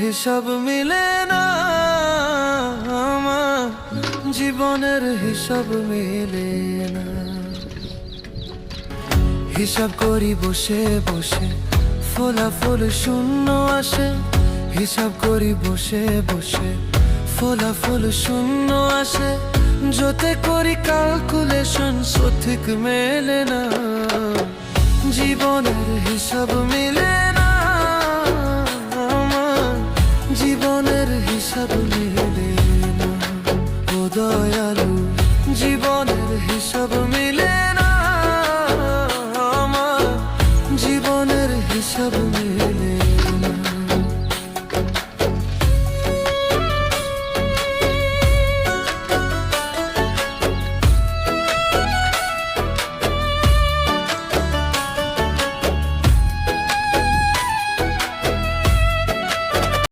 হিসাব মিলে না, আমার জীবনের হিসাব মিলে না। হিসাব করি বসে বসে, ফলাফল শূন্য আসে। হিসাব করি বসে বসে, ফলাফল শূন্য আসে। যতে করি ক্যালকুলেশন সঠিক মেলে না, জীবনের হিসাব মিলে